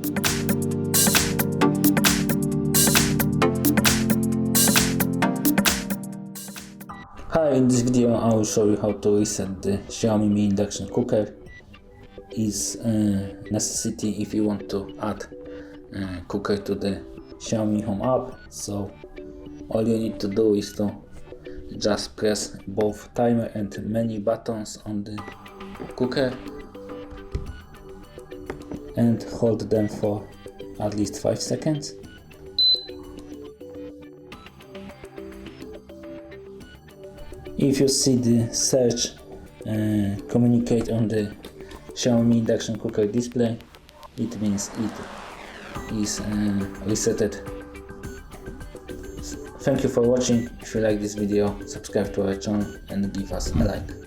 Hi, in this video I will show you how to reset the Xiaomi Mi Induction Cooker. Is a necessity if you want to add cooker to the Xiaomi Home app. So all you need to do is to just press both timer and menu buttons on the cooker and hold them for at least 5 seconds. If you see the search communicate on the Xiaomi Induction Cooker display, it means it is resetted. Thank you for watching. If you like this video, subscribe to our channel and give us a like.